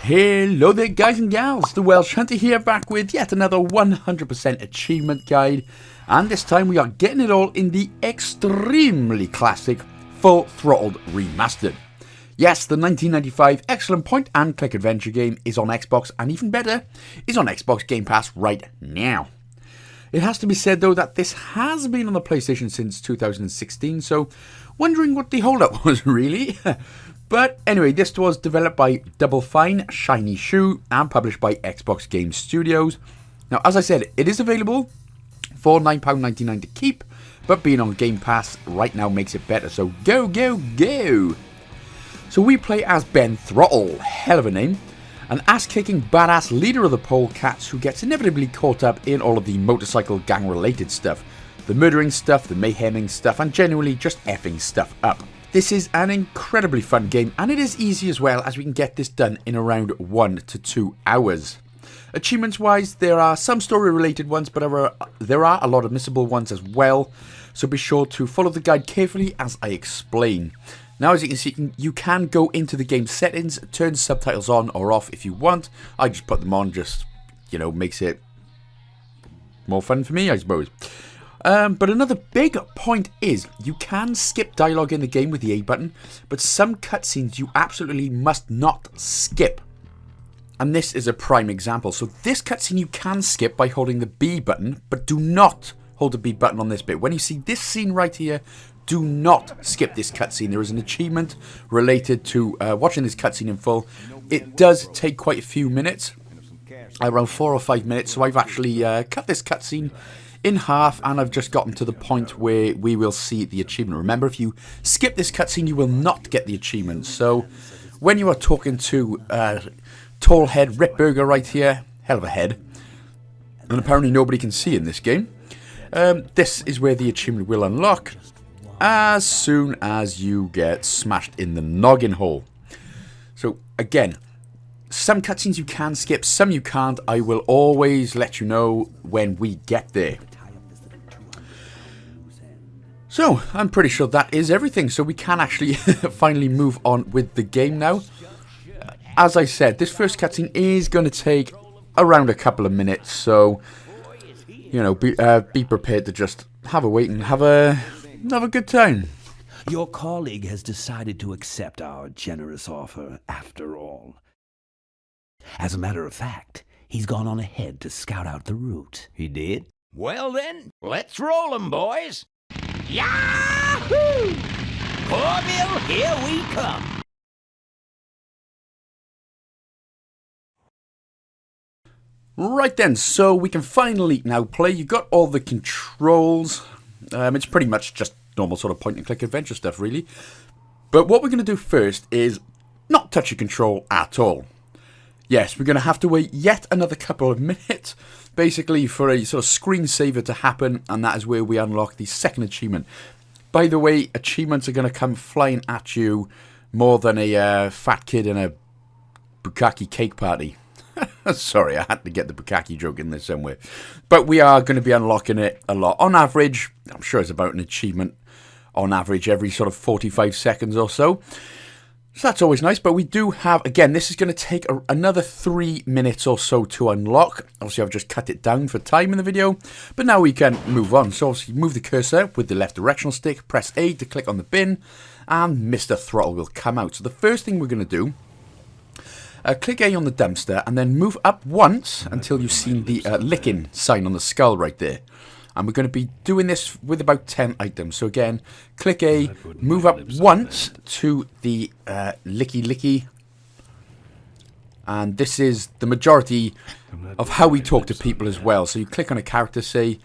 Hello there guys and gals, the Welsh Hunter here, back with yet another 100% achievement guide, and this time we are getting it all in the extremely classic Full Throttle Remastered. Yes, the 1995 excellent point and click adventure game is on Xbox, and even better, is on Xbox Game Pass right now. It has to be said though that this has been on the PlayStation since 2016, so wondering what the holdup was really. But anyway, this was developed by Double Fine, Shiny Shoe, and published by Xbox Game Studios. Now, as I said, it is available for £9.99 to keep, but being on Game Pass right now makes it better, so go, go, go! So we play as Ben Throttle, hell of a name, an ass-kicking badass leader of the polecats who gets inevitably caught up in all of the motorcycle gang-related stuff. The murdering stuff, the mayheming stuff, and genuinely just effing stuff up. This is an incredibly fun game, and it is easy as well, as we can get this done in around 1 to 2 hours. Achievements wise, there are some story related ones, but there are a lot of missable ones as well, so be sure to follow the guide carefully as I explain. Now, as you can see, you can go into the game settings, turn subtitles on or off if you want. I just put them on, just, you know, makes it more fun for me, I suppose. But another big point is, you can skip dialogue in the game with the A button, but some cutscenes you absolutely must not skip. And this is a prime example. So this cutscene you can skip by holding the B button, but do not hold the B button on this bit. When you see this scene right here, do not skip this cutscene. There is an achievement related to watching this cutscene in full. It does take quite a few minutes, around 4 or 5 minutes, so I've actually cut this cutscene in half, and I've just gotten to the point where we will see the achievement. Remember, if you skip this cutscene, you will not get the achievement. So, when you are talking to Tall Head Ripburger right here, hell of a head, and apparently nobody can see in this game, this is where the achievement will unlock, as soon as you get smashed in the noggin hole. So, again, some cutscenes you can skip, some you can't. I will always let you know when we get there. So, I'm pretty sure that is everything, so we can actually finally move on with the game now. As I said, this first cutscene is going to take around a couple of minutes, so, you know, be prepared to just have a wait and have a good time. Your colleague has decided to accept our generous offer after all. As a matter of fact, he's gone on ahead to scout out the route. He did? Well then, let's roll 'em, boys! Yahoo! Corville, here we come! Right then, so we can finally now play. You've got all the controls. It's pretty much just normal sort of point-and-click adventure stuff, really. But what we're going to do first is not touch your control at all. Yes, we're going to have to wait yet another couple of minutes, basically, for a sort of screensaver to happen, and that is where we unlock the second achievement. By the way, achievements are going to come flying at you more than a fat kid in a bukkake cake party. Sorry, I had to get the bukkake joke in there somewhere. But we are going to be unlocking it a lot. On average, I'm sure it's about an achievement on average every sort of 45 seconds or so. So that's always nice, but we do have, again, this is going to take another 3 minutes or so to unlock. Obviously, I've just cut it down for time in the video, but now we can move on. So obviously, move the cursor with the left directional stick, press A to click on the bin, and Mr. Throttle will come out. So the first thing we're going to do, click A on the dumpster, and then move up once until you've seen the licking sign on the skull right there. And we're going to be doing this with about 10 items. So again, click A, move up once to the licky. And this is the majority of how we talk to people as well. So you click on a character, say,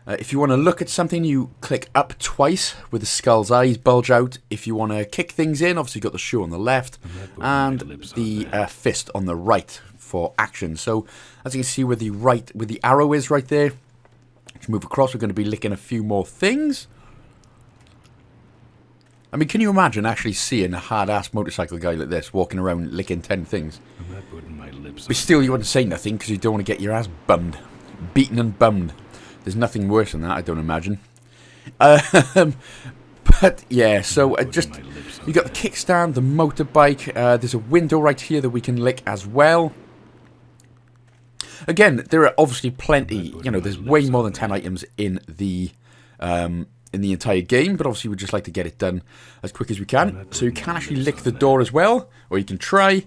if you want to look at something, you click up twice with the skull's eyes bulge out. If you want to kick things in, obviously you've got the shoe on the left and the fist on the right for action. So as you can see where the arrow is right there, to move across, we're going to be licking a few more things. I mean, can you imagine actually seeing a hard-ass motorcycle guy like this walking around licking 10 things? But still, you wouldn't say nothing because you don't want to get your ass bummed. Beaten and bummed. There's nothing worse than that, I don't imagine. But yeah, so just you got the kickstand, the motorbike. There's a window right here that we can lick as well. Again, there are obviously plenty. You know, there's way more than 10 items in the entire game, but obviously we'd just like to get it done as quick as we can. So you can actually lick the door as well, or you can try.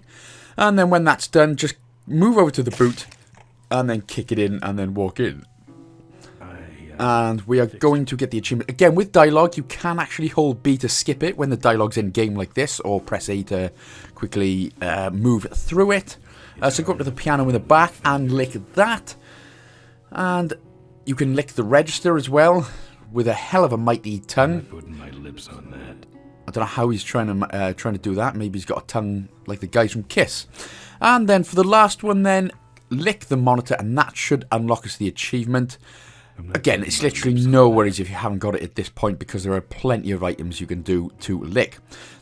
And then when that's done, just move over to the boot, and then kick it in, and then walk in. And we are going to get the achievement. Again, with dialogue, you can actually hold B to skip it when the dialogue's in game like this, or press A to quickly move through it. So go up to the piano in the back and lick that. And you can lick the register as well, with a hell of a mighty tongue. Putting my lips on that. I don't know how he's trying to do that. Maybe he's got a tongue like the guys from Kiss. And then for the last one then, lick the monitor, and that should unlock us the achievement. Again, it's literally no worries if you haven't got it at this point, because there are plenty of items you can do to lick.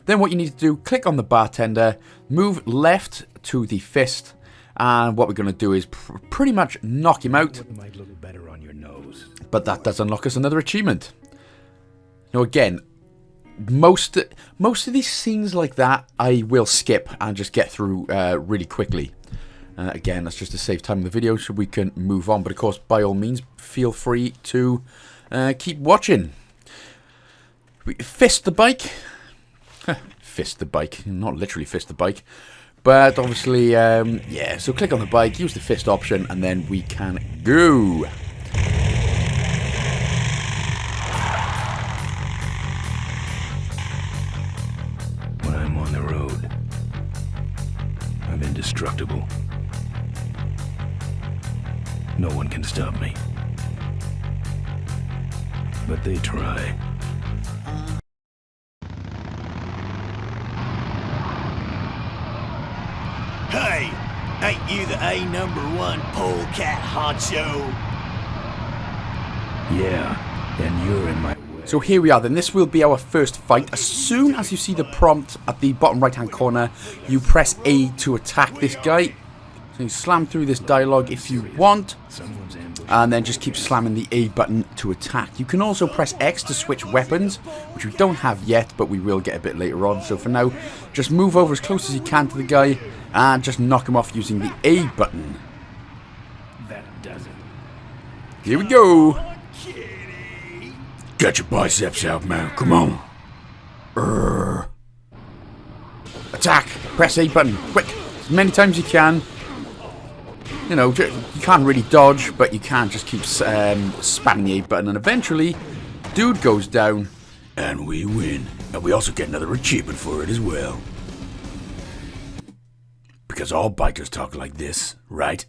Then what you need to do, click on the bartender, move left to the fist, and what we're going to do is pretty much knock him out. It might look better on your nose. But that does unlock us another achievement. Now again, most of these scenes like that I will skip and just get through really quickly. Again, that's just to save time in the video so we can move on. But of course, by all means, feel free to keep watching. Fist the bike. Fist the bike. Not literally fist the bike. But obviously, yeah. So click on the bike, use the fist option, and then we can go. When I'm on the road, I'm indestructible. No one can stop me. But they try. Hey, ain't you the #1 polecat honcho? Yeah, and you're in my way. So here we are then, this will be our first fight. As soon as you see the prompt at the bottom right hand corner, you press A to attack this guy. So you slam through this dialogue if you want, and then just keep slamming the A button to attack. You can also press X to switch weapons, which we don't have yet, but we will get a bit later on. So for now, just move over as close as you can to the guy, and just knock him off using the A button. That does it. Here we go. Get your biceps out, man. Come on. Attack. Press A button. Quick. As many times as you can. You know, you can't really dodge, but you can just keep spamming the A button, and eventually, dude goes down, and we win. And we also get another achievement for it as well. Because all bikers talk like this, right?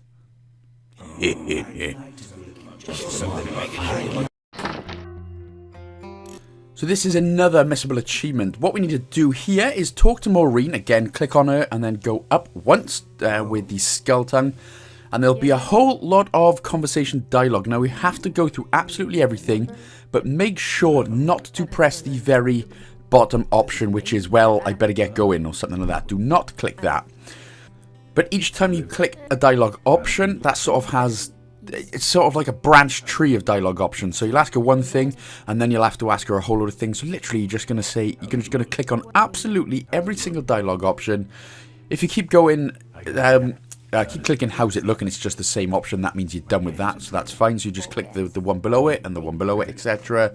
So this is another missable achievement. What we need to do here is talk to Maureen. Again, click on her and then go up once with the skull tongue. And there'll be a whole lot of conversation dialogue. Now, we have to go through absolutely everything, but make sure not to press the very bottom option, which is, well, I better get going, or something like that. Do not click that. But each time you click a dialogue option, that sort of has... It's sort of like a branch tree of dialogue options. So you'll ask her one thing, and then you'll have to ask her a whole lot of things. So literally, you're just going to say... You're just going to click on absolutely every single dialogue option. If you keep going... keep clicking how's it look, and it's just the same option. That means you're done with that, so that's fine. So you just click the one below it and the one below it, etc.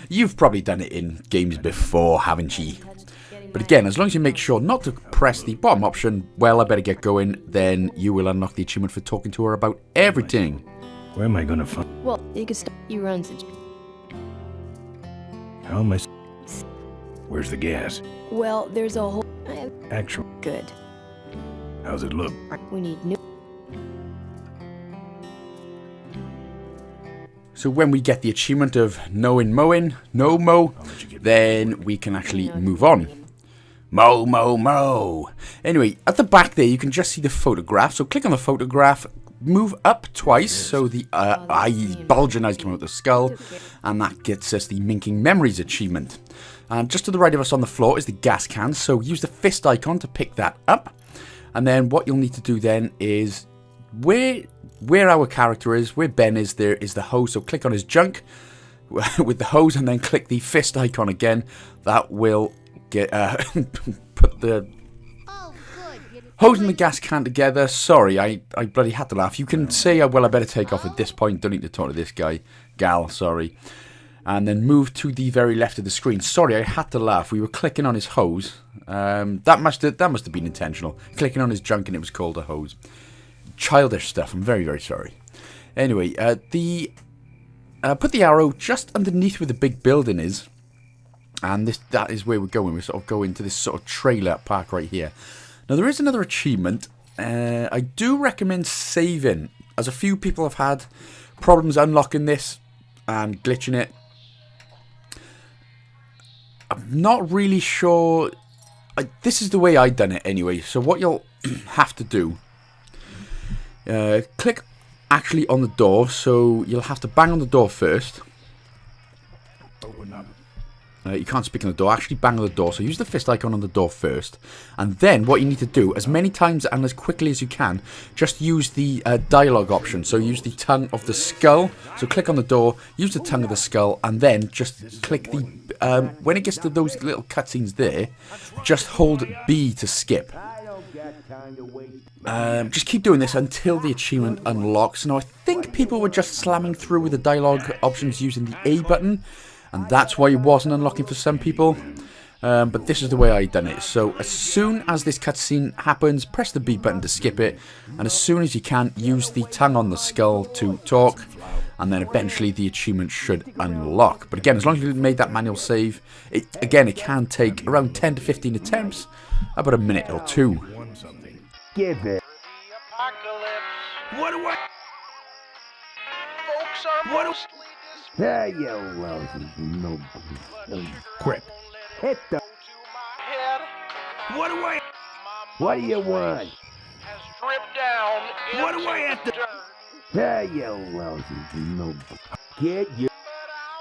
You've probably done it in games before, haven't you? But again, as long as you make sure not to press the bottom option, well, I better get going, then you will unlock the achievement for talking to her about everything. Where am I gonna find? Well, you can stop. You runs it. How am I? Where's the gas? Well, there's a whole. Actual. Good. How's it look? We need new. So when we get the achievement of no mo, then we can actually move on. Mo. Anyway, at the back there, you can just see the photograph. So click on the photograph, move up twice, so the bulging eyes come out of the skull, and that gets us the Minking Memories achievement. And just to the right of us on the floor is the gas can, so use the fist icon to pick that up. And then what you'll need to do then is where our character is, where Ben is, there is the hose. So click on his junk, with the hose and then click the fist icon again. That will get put the hose and the gas can together. Sorry, I bloody had to laugh. You can say, oh, well, I better take off at this point. Don't need to talk to this guy. Gal, sorry. And then move to the very left of the screen. Sorry, I had to laugh. We were clicking on his hose. That must have been intentional. Clicking on his junk and it was called a hose. Childish stuff. I'm very, very sorry. Anyway, put the arrow just underneath where the big building is. And that is where we're going. We sort of go into this sort of trailer park right here. Now, there is another achievement. I do recommend saving, as a few people have had problems unlocking this and glitching it. I'm not really sure. This is the way I done it anyway. So what you'll have to do, click actually on the door. So you'll have to bang on the door first. Open up. You can't speak on the door. Actually bang on the door. So use the fist icon on the door first. And then what you need to do, as many times and as quickly as you can, just use the dialogue option. So use the tongue of the skull. So click on the door, use the tongue of the skull, and then just click the... when it gets to those little cutscenes there, just hold B to skip. Just keep doing this until the achievement unlocks. Now, I think people were just slamming through with the dialogue options using the A button. And that's why it wasn't unlocking for some people. But this is the way I done it. So as soon as this cutscene happens, press the B button to skip it. And as soon as you can, use the tongue on the skull to talk. And then eventually the achievement should unlock. But again, as long as you made that manual save, it can take around 10 to 15 attempts. About a minute or two. Give it. What do I? Folks are mostly Hey, you lousy no. Quit. Hit the. head. What do I... What do you want? Has dripped down. What do I have to... Hey, you lousy no. Get you.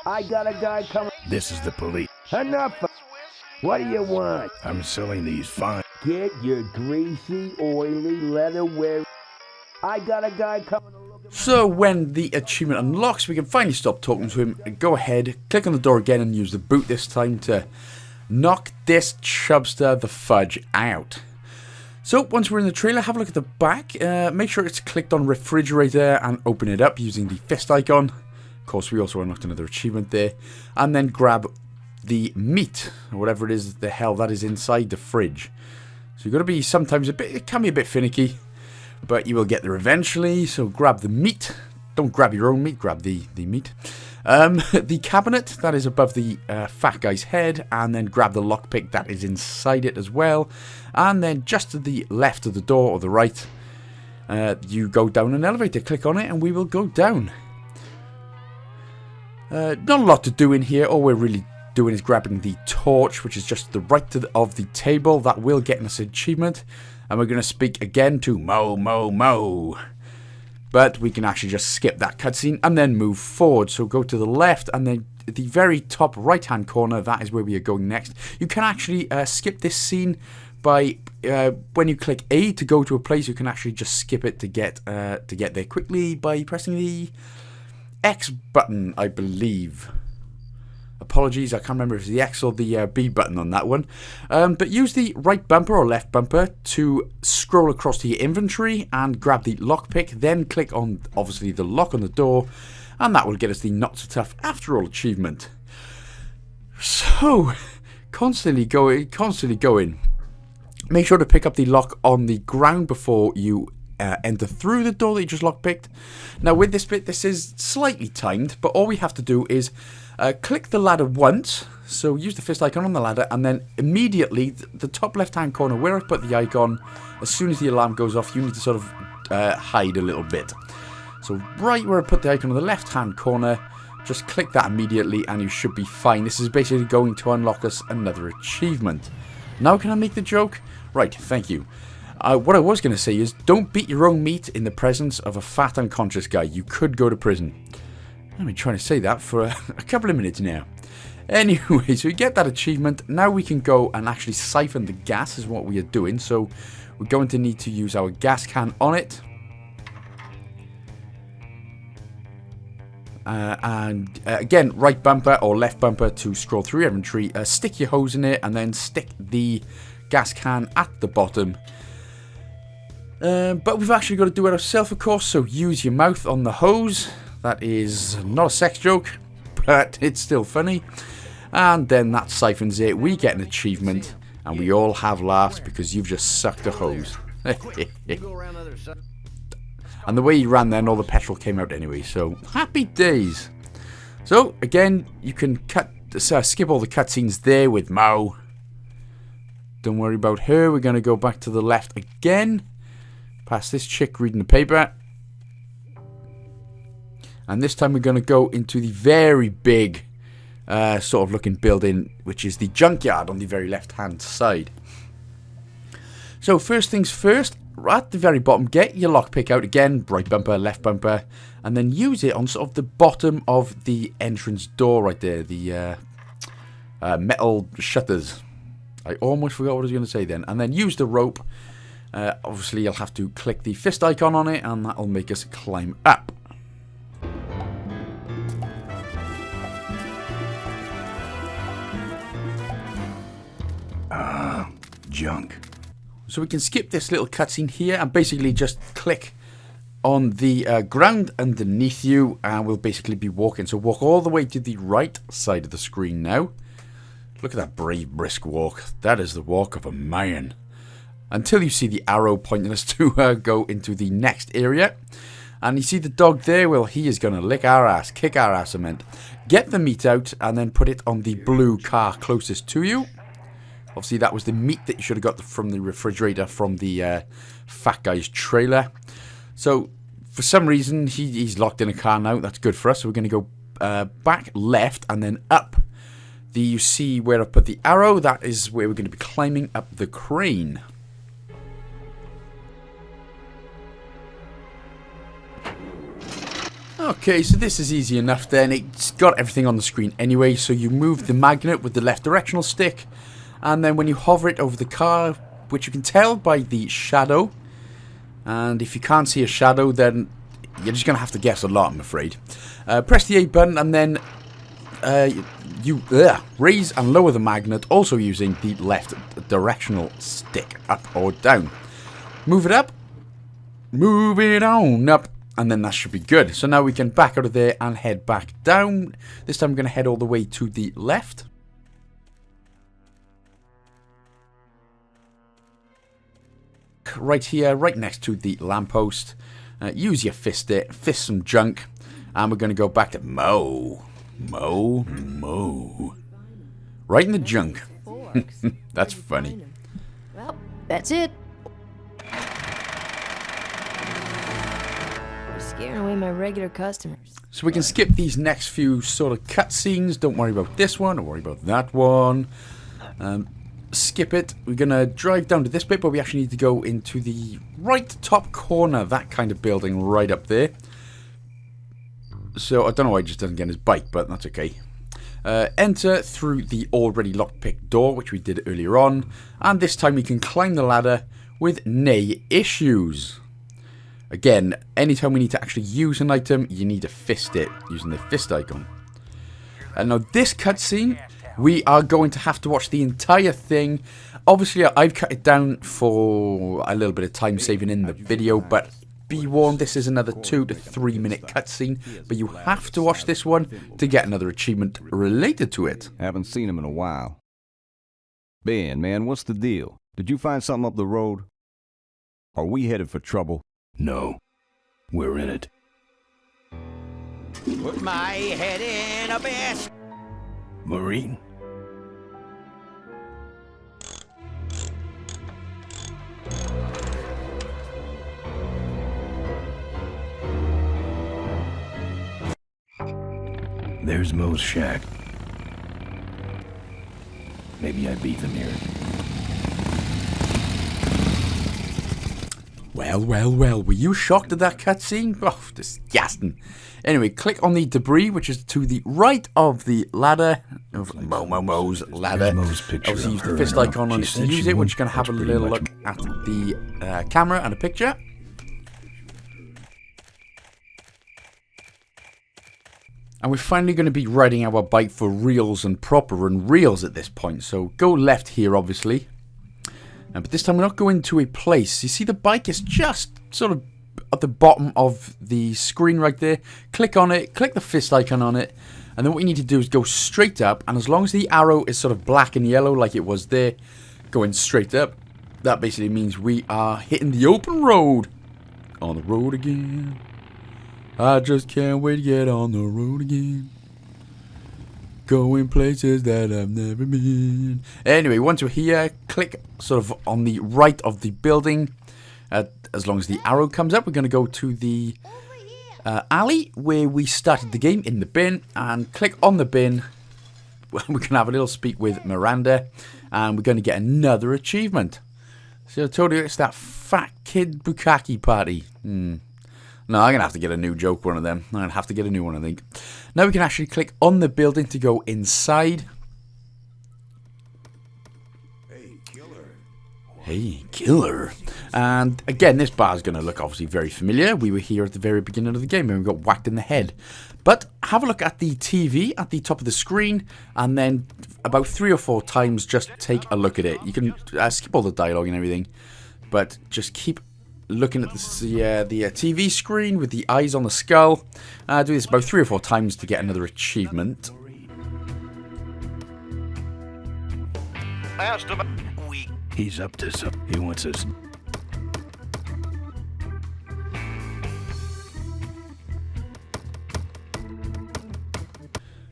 I got a guy coming. This is the police. Enough. What do you want? I'm selling these fine. Get your greasy, oily leather wear. I got a guy coming. So when the achievement unlocks, we can finally stop talking to him and go ahead, click on the door again and use the boot this time to knock this chubster the fudge out. So once we're in the trailer, have a look at the back. Make sure it's clicked on refrigerator and open it up using the fist icon. Of course, we also unlocked another achievement there. And then grab the meat, or whatever it is the hell that is inside the fridge. So you've got to be sometimes it can be a bit finicky. But you will get there eventually, so grab the meat. Don't grab your own meat, grab the meat. The cabinet, that is above the fat guy's head, and then grab the lockpick that is inside it as well. And then just to the left of the door, or the right, you go down an elevator. Click on it, and we will go down. Not a lot to do in here. All we're really doing is grabbing the torch, which is just to the right of the table. That will get us an achievement. And we're going to speak again to Mo, Mo, Mo. But we can actually just skip that cutscene and then move forward. So go to the left and then at the very top right-hand corner, that is where we are going next. You can actually skip this scene by, when you click A to go to a place, you can actually just skip it to get there quickly by pressing the X button, I believe. Apologies, I can't remember if it's the X or the B button on that one. But use the right bumper or left bumper to scroll across to your inventory and grab the lockpick. Then click on, obviously, the lock on the door. And that will get us the Not So Tough After All achievement. So, constantly going. Make sure to pick up the lock on the ground before you enter through the door that you just lockpicked. Now, with this bit, this is slightly timed, but all we have to do is click the ladder once, so use the fist icon on the ladder, and then immediately, the top left-hand corner where I put the icon, as soon as the alarm goes off, you need to sort of hide a little bit. So right where I put the icon on the left-hand corner, just click that immediately, and you should be fine. This is basically going to unlock us another achievement. Now can I make the joke? Right, thank you. What I was going to say is, don't beat your own meat in the presence of a fat, unconscious guy. You could go to prison. I've been trying to say that for a couple of minutes now. Anyway, so we get that achievement. Now we can go and actually siphon the gas is what we are doing. So we're going to need to use our gas can on it. Again, right bumper or left bumper to scroll through your inventory. Stick your hose in it and then stick the gas can at the bottom. But we've actually got to do it ourselves, of course, so use your mouth on the hose. That is not a sex joke, but it's still funny. And then that siphons it. We get an achievement, and we all have laughs because you've just sucked a hose. And the way you ran then, all the petrol came out anyway, so happy days. So, again, you can skip all the cutscenes there with Mo. Don't worry about her. We're going to go back to the left again. Past this chick reading the paper. And this time we're going to go into the very big sort of looking building, which is the junkyard on the very left-hand side. So, first things first. At the very bottom, get your lockpick out again, right bumper, left bumper, and then use it on sort of the bottom of the entrance door right there, the metal shutters. I almost forgot what I was going to say then. And then use the rope. Obviously, you'll have to click the fist icon on it, and that'll make us climb up. Junk. So we can skip this little cutscene here and basically just click on the ground underneath you and we'll basically be walking. So walk all the way to the right side of the screen now. Look at that brave, brisk walk. That is the walk of a man. Until you see the arrow pointing us to go into the next area. And you see the dog there? Well, he is going to lick our ass, kick our ass, I meant. Get the meat out and then put it on the blue car closest to you. Obviously, that was the meat that you should have got from the refrigerator from the fat guy's trailer. So, for some reason, he's locked in a car now. That's good for us. So, we're going to go back left and then up. You see where I put the arrow? That is where we're going to be climbing up the crane. Okay, so this is easy enough then. It's got everything on the screen anyway. So, you move the magnet with the left directional stick. And then when you hover it over the car, which you can tell by the shadow, and if you can't see a shadow, then you're just going to have to guess a lot, I'm afraid. Press the A button, and then you raise and lower the magnet, also using the left directional stick, up or down. Move it up, move it on up, and then that should be good. So now we can back out of there and head back down. This time I'm going to head all the way to the left. Right here, right next to the lamppost. Use your fist there, fist some junk, and we're going to go back to Mo. Right in the junk. That's funny. Well, that's it. You're scaring away my regular customers. So we can skip these next few sort of cutscenes. Don't worry about this one. Don't worry about that one. Skip it. We're going to drive down to this bit, but we actually need to go into the right top corner, that kind of building right up there. So I don't know why he just doesn't get his bike, but that's okay. Enter through the already lockpicked door, which we did earlier on, and this time we can climb the ladder with nay issues. Again, anytime we need to actually use an item, you need to fist it using the fist icon. And now this cutscene, we are going to have to watch the entire thing. Obviously, I've cut it down for a little bit of time saving in the video, but be warned, this is another 2 to 3 minute cutscene, but you have to watch this one to get another achievement related to it. Haven't seen him in a while. Ben, man, what's the deal? Did you find something up the road? Are we headed for trouble? No. We're in it. Put my head in a basket. Marine? There's Mo's shack. Maybe I beat them here. Well, were you shocked at that cutscene? Oh, disgusting. Anyway, click on the debris, which is to the right of the ladder, of Mo's ladder. Mo's picture. Obviously, use of the her fist and icon on it she to said use she it. We're wouldn't. just going to have a That's pretty little much- look at the camera and a picture. And we're finally going to be riding our bike for reals and proper and reals at this point. So go left here, obviously. But this time we're not going to a place. You see the bike is just sort of at the bottom of the screen right there. Click on it, click the fist icon on it. And then what you need to do is go straight up. And as long as the arrow is sort of black and yellow like it was there, going straight up, that basically means we are hitting the open road. On the road again. I just can't wait to get on the road again. Going places that I've never been. Anyway, once we're here, click sort of on the right of the building. As long as the arrow comes up, we're going to go to the alley where we started the game in the bin. And click on the bin. We can have a little speak with Miranda. And we're going to get another achievement. So I told you it's that fat kid bukkake party. No, I'm going to have to get a new joke, one of them. I'm going to have to get a new one, I think. Now we can actually click on the building to go inside. Hey, killer. And again, this bar is going to look obviously very familiar. We were here at the very beginning of the game and we got whacked in the head. But have a look at the TV at the top of the screen. And then about 3 or 4 times, just take a look at it. You can skip all the dialogue and everything. But just keep looking at the TV screen with the eyes on the skull. Do this about 3 or 4 times to get another achievement. He's up to something. He wants us.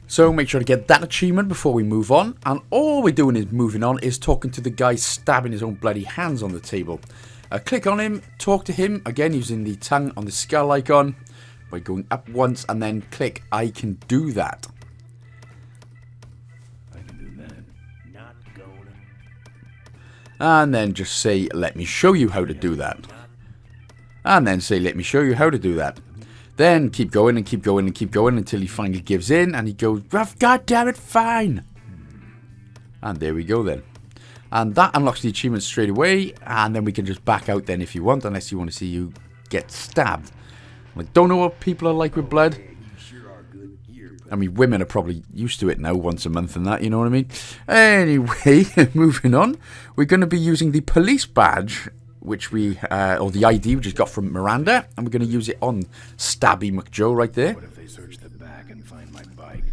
So make sure to get that achievement before we move on. And all we're doing is moving on is talking to the guy stabbing his own bloody hands on the table. Click on him, talk to him, again using the tongue on the skull icon by going up once and then click I can do that. I can do that. Not going. And then just say let me show you how to do that. And then say let me show you how to do that. Then keep going and keep going and keep going until he finally gives in and he goes, God damn it, fine. And there we go then. And that unlocks the achievement straight away. And then we can just back out then if you want. Unless you want to see you get stabbed. I don't know what people are like with blood. I mean, women are probably used to it now once a month and that, you know what I mean? Anyway, moving on. We're going to be using the police badge, which we, or the ID we just got from Miranda. And we're going to use it on Stabby McJoe right there. What if they search the back and find my bike?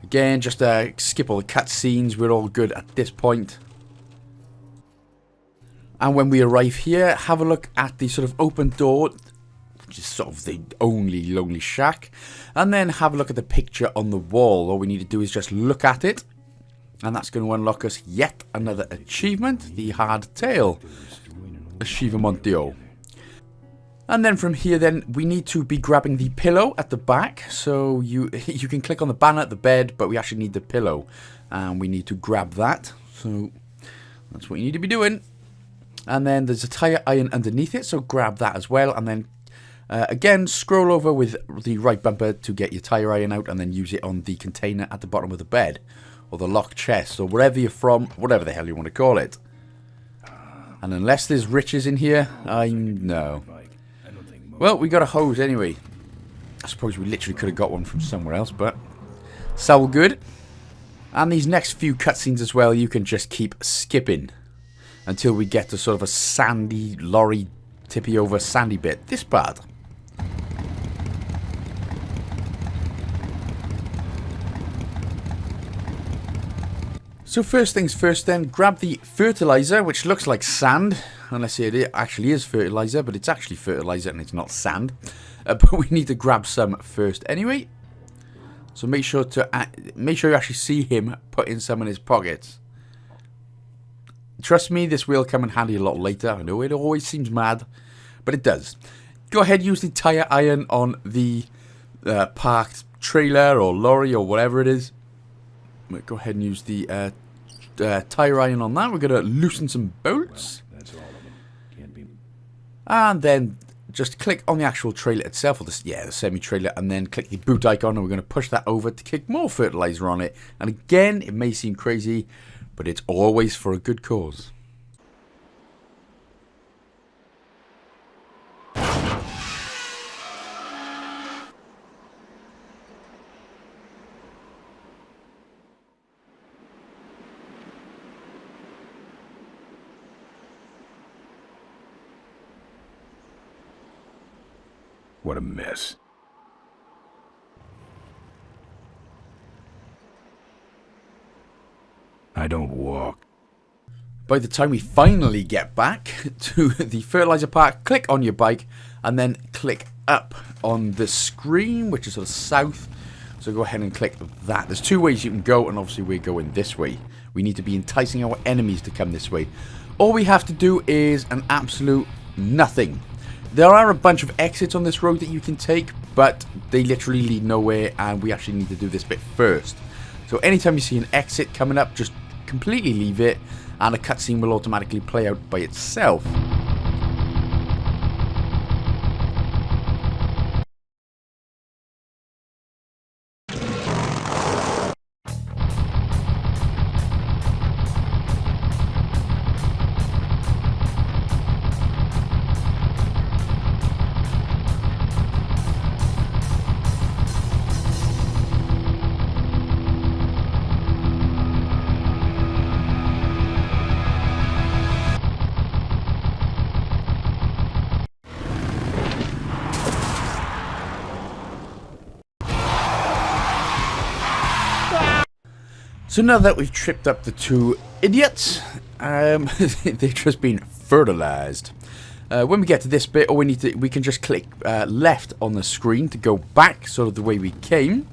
Again, just skip all the cutscenes. We're all good at this point. And when we arrive here, have a look at the sort of open door, which is sort of the only lonely shack. And then have a look at the picture on the wall. All we need to do is just look at it. And that's going to unlock us yet another achievement, the hard tail. Achievement. And then from here then, we need to be grabbing the pillow at the back. So you can click on the banner at the bed, but we actually need the pillow. And we need to grab that. So that's what you need to be doing. And then there's a tire iron underneath it, so grab that as well. And then, again, scroll over with the right bumper to get your tire iron out. And then use it on the container at the bottom of the bed. Or the locked chest, or wherever you're from, whatever the hell you want to call it. And unless there's riches in here, I know. Well, we got a hose anyway. I suppose we literally could have got one from somewhere else, but it's all good. And these next few cutscenes as well, you can just keep skipping. Until we get to sort of a sandy, lorry, tippy over sandy bit. This part. So first things first then, grab the fertilizer, which looks like sand. Unless it actually is fertilizer, but it's actually fertilizer and it's not sand. But we need to grab some first anyway. So make sure you actually see him putting some in his pockets. Trust me, this will come in handy a lot later. I know it always seems mad, but it does. Go ahead, use the tire iron on the parked trailer or lorry or whatever it is. Go ahead and use the tire iron on that. We're going to loosen some bolts. That's all of them. Can't be. And then just click on the actual trailer itself, or the semi-trailer, and then click the boot icon, and we're going to push that over to kick more fertilizer on it. And again, it may seem crazy, but it's always for a good cause. What a mess. I don't walk. By the time we finally get back to the fertilizer park, click on your bike and then click up on the screen, which is sort of south. So go ahead and click that. There's two ways you can go, and obviously we're going this way. We need to be enticing our enemies to come this way. All we have to do is an absolute nothing. There are a bunch of exits on this road that you can take, but they literally lead nowhere, and we actually need to do this bit first. So anytime you see an exit coming up, just completely leave it, and a cutscene will automatically play out by itself. So now that we've tripped up the two idiots, they've just been fertilized. When we get to this bit, we can just click left on the screen to go back, sort of the way we came.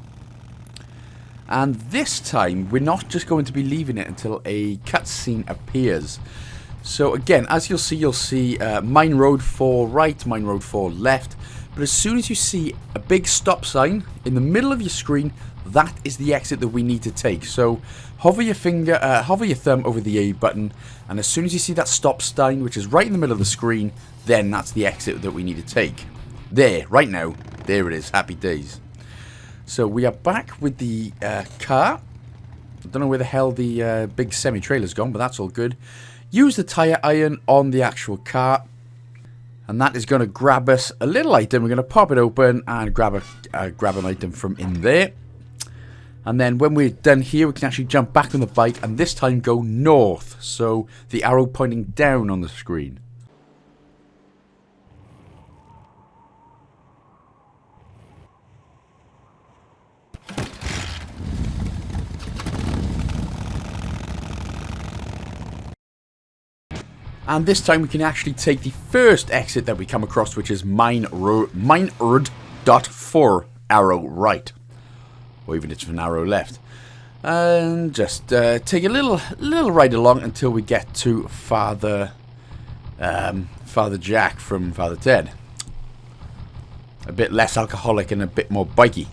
And this time, we're not just going to be leaving it until a cutscene appears. So again, as you'll see Mine Road 4 right, Mine Road 4 left. But as soon as you see a big stop sign in the middle of your screen, that is the exit that we need to take. So hover your thumb over the A button, and as soon as you see that stop sign, which is right in the middle of the screen, then that's the exit that we need to take. There, right now, there it is. Happy days. So we are back with the car. I don't know where the hell the big semi-trailer's gone, but that's all good. Use the tire iron on the actual car, and that is going to grab us a little item. We're going to pop it open and grab an item from in there. And then when we're done here, we can actually jump back on the bike and this time go north. So the arrow pointing down on the screen. And this time we can actually take the first exit that we come across, which is Mineerd.4 arrow right. Or even it's an arrow left. And just take a little ride along until we get to Father Jack from Father Ted. A bit less alcoholic and a bit more bikey.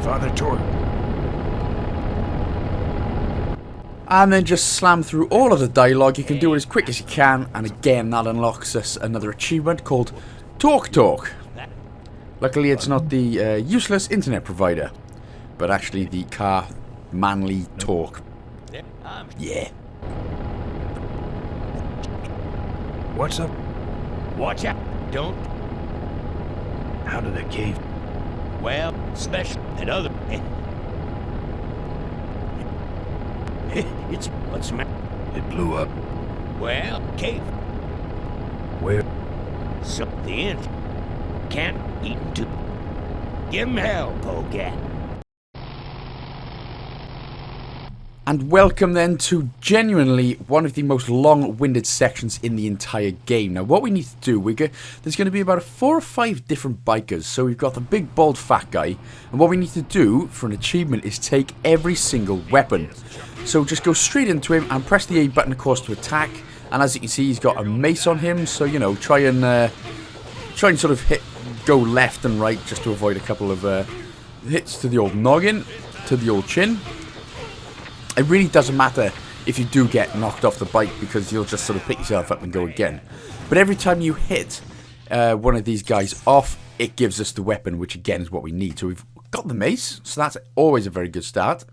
Father Tor. And then just slam through all of the dialogue. You can do it as quick as you can, and again that unlocks us another achievement called Talk. Luckily it's not the useless internet provider, but actually the car manly talk. Yeah. What's up? Watch out! Don't. Out of the cave. Well, special and other. It's what's the matter? It blew up. Well, cave. Where? So the end. Can't eat to. Give him hell, Polecat. And welcome then to genuinely one of the most long-winded sections in the entire game. Now what we need to do, there's going to be about 4 or 5 different bikers. So we've got the big bald fat guy, and what we need to do for an achievement is take every single weapon. So just go straight into him and press the A button of course to attack. And as you can see he's got a mace on him, so you know, try and sort of go left and right just to avoid a couple of hits to the old noggin, to the old chin. It really doesn't matter if you do get knocked off the bike, because you'll just sort of pick yourself up and go again. But every time you hit one of these guys off, it gives us the weapon, which again is what we need. So we've got the mace, so that's always a very good start.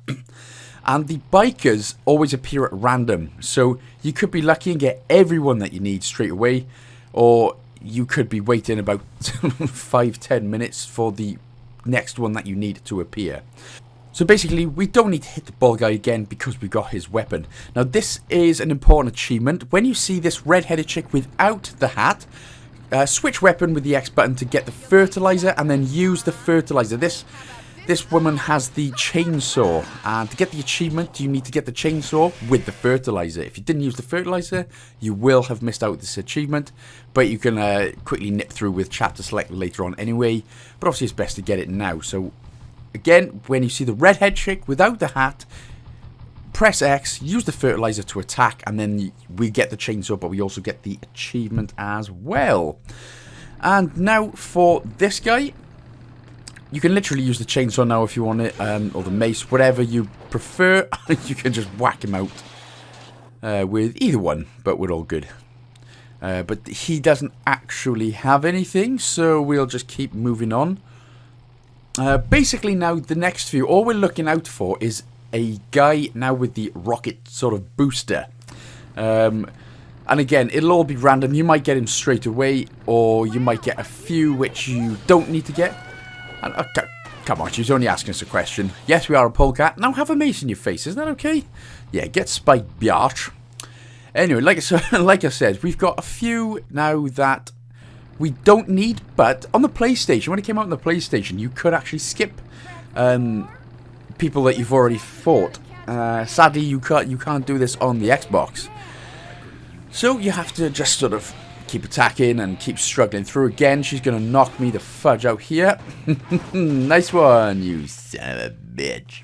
And the bikers always appear at random, so you could be lucky and get everyone that you need straight away, or you could be waiting about 5-10 minutes for the next one that you need to appear. So basically, we don't need to hit the bald guy again because we've got his weapon. Now, this is an important achievement. When you see this red-headed chick without the hat, switch weapon with the X button to get the fertilizer and then use the fertilizer. This woman has the chainsaw, and to get the achievement, you need to get the chainsaw with the fertilizer. If you didn't use the fertilizer, you will have missed out this achievement, but you can quickly nip through with chapter select later on anyway, but obviously it's best to get it now. So again, when you see the redhead chick without the hat, press X, use the fertilizer to attack, and then we get the chainsaw, but we also get the achievement as well. And now for this guy, you can literally use the chainsaw now if you want it, or the mace, whatever you prefer. You can just whack him out with either one, but we're all good. But he doesn't actually have anything, so we'll just keep moving on. Basically now, the next few, all we're looking out for is a guy now with the rocket sort of booster. And again, it'll all be random. You might get him straight away, or you might get a few which you don't need to get. Come on, she's only asking us a question. Yes, we are a polecat. Now have a mace in your face, isn't that okay? Yeah, get spiked, biatch. Anyway, like I said, we've got a few now that we don't need, but on the PlayStation, when it came out on the PlayStation, you could actually skip people that you've already fought. Sadly, you can't do this on the Xbox. So you have to just sort of keep attacking and keep struggling through. Again, she's going to knock me the fudge out here. Nice one, you son of a bitch.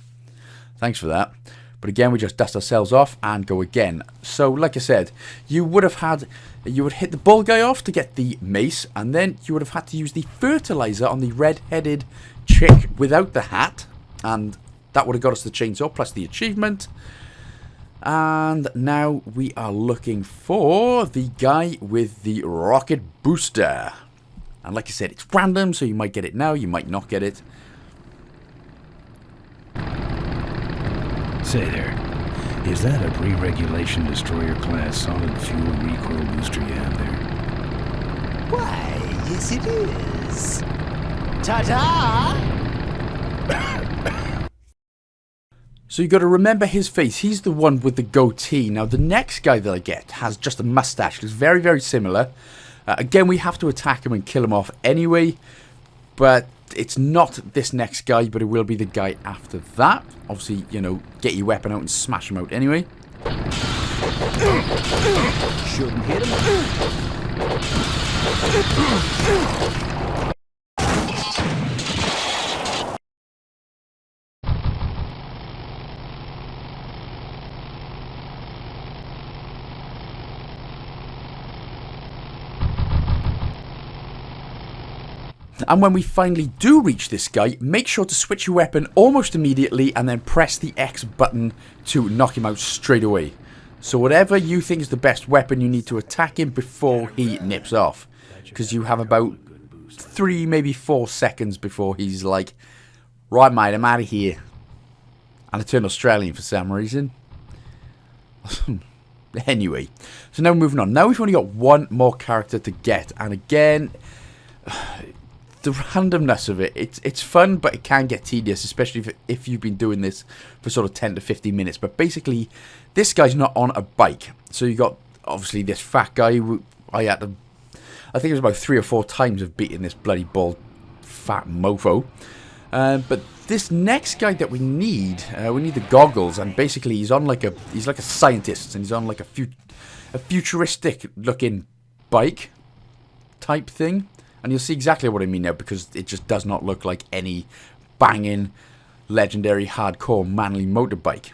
Thanks for that. But again, we just dust ourselves off and go again. So, like I said, you would hit the bull guy off to get the mace, and then you would have had to use the fertilizer on the red-headed chick without the hat, and that would have got us the chainsaw plus the achievement. And now we are looking for the guy with the rocket booster. And like I said, it's random, so you might get it now, you might not get it. Say there, is that a pre-regulation destroyer class solid fuel recoil booster you have there? Why, yes it is. Ta-ta! So you got to remember his face. He's the one with the goatee. Now the next guy that I get has just a mustache. It's very, very similar. Again, we have to attack him and kill him off anyway. But it's not this next guy, but it will be the guy after that. Obviously, you know, get your weapon out and smash him out anyway. Shouldn't hit him. And when we finally do reach this guy, make sure to switch your weapon almost immediately and then press the X button to knock him out straight away. So whatever you think is the best weapon, you need to attack him before he nips off. Because you have about 3, maybe 4 seconds before he's like, right mate, I'm out of here. And I turned Australian for some reason. Anyway, so now moving on. Now we've only got one more character to get. And again, the randomness of it, it's fun, but it can get tedious, especially if you've been doing this for sort of 10 to 15 minutes. But basically, this guy's not on a bike. So you got, obviously, this fat guy who I think it was about 3 or 4 times of beating this bloody bald fat mofo. But this next guy that we need the goggles, and basically he's like a scientist, and he's on like a futuristic looking bike type thing. And you'll see exactly what I mean now, because it just does not look like any banging, legendary, hardcore, manly motorbike.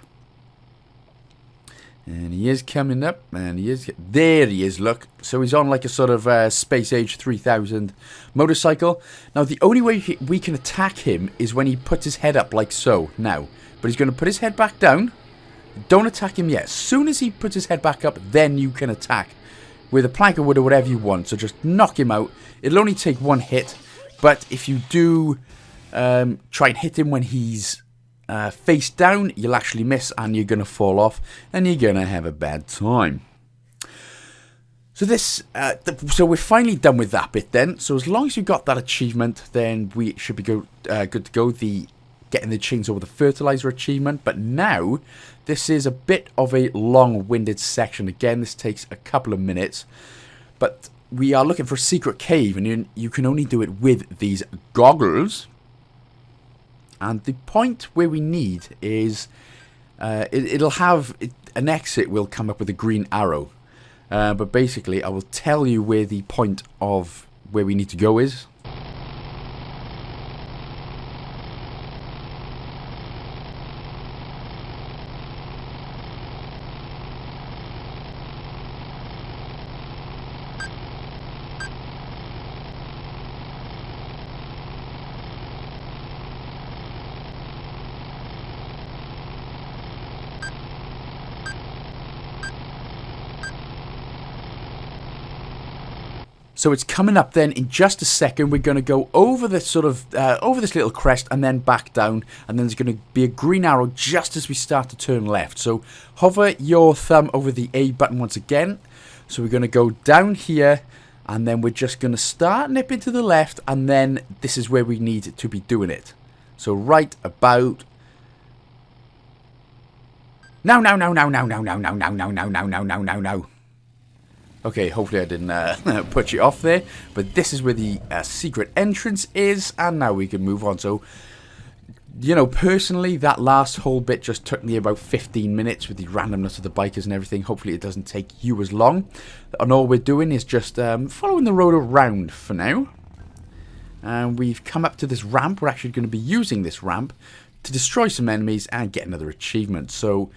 And he is coming up, and there he is, look. So he's on like a sort of Space Age 3000 motorcycle. Now, the only way we can attack him is when he puts his head up like so, now. But he's going to put his head back down. Don't attack him yet. As soon as he puts his head back up, then you can attack. With a plank of wood or whatever you want. So just knock him out. It'll only take 1 hit. But if you do try and hit him when he's face down, you'll actually miss and you're going to fall off. And you're going to have a bad time. So so we're finally done with that bit then. So as long as you got that achievement, then we should be good to go. The getting the chainsaw with the fertilizer achievement. But now, this is a bit of a long-winded section. Again, this takes a couple of minutes. But we are looking for a secret cave, and you can only do it with these goggles. And the point where we need is, it'll have, an exit will come up with a green arrow. But basically, I will tell you where the point of where we need to go is. So it's coming up then in just a second. We're going to go over this sort of, over this little crest and then back down. And then there's going to be a green arrow just as we start to turn left. So hover your thumb over the A button once again. So we're going to go down here. And then we're just going to start nipping to the left. And then this is where we need to be doing it. So right about... Now. Okay, hopefully I didn't put you off there. But this is where the secret entrance is. And now we can move on. So, you know, personally, that last whole bit just took me about 15 minutes with the randomness of the bikers and everything. Hopefully it doesn't take you as long. And all we're doing is just following the road around for now. And we've come up to this ramp. We're actually going to be using this ramp to destroy some enemies and get another achievement. So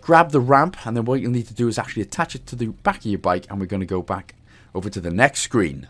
grab the ramp, and then what you'll need to do is actually attach it to the back of your bike, and we're going to go back over to the next screen.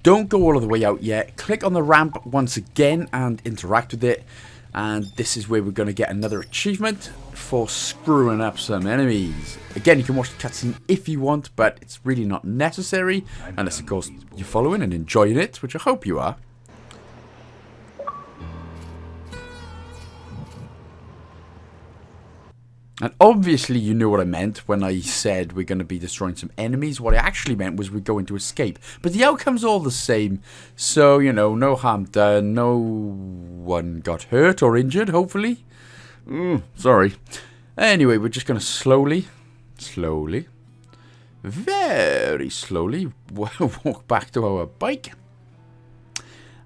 Don't go all of the way out yet. Click on the ramp once again and interact with it. And this is where we're going to get another achievement for screwing up some enemies. Again, you can watch the cutscene if you want, but it's really not necessary. Unless, of course, you're following and enjoying it, which I hope you are. And obviously you knew what I meant when I said we're going to be destroying some enemies. What I actually meant was we're going to escape. But the outcome's all the same. So, you know, no harm done. No one got hurt or injured, hopefully. Sorry. Anyway, we're just going to slowly, very slowly walk back to our bike.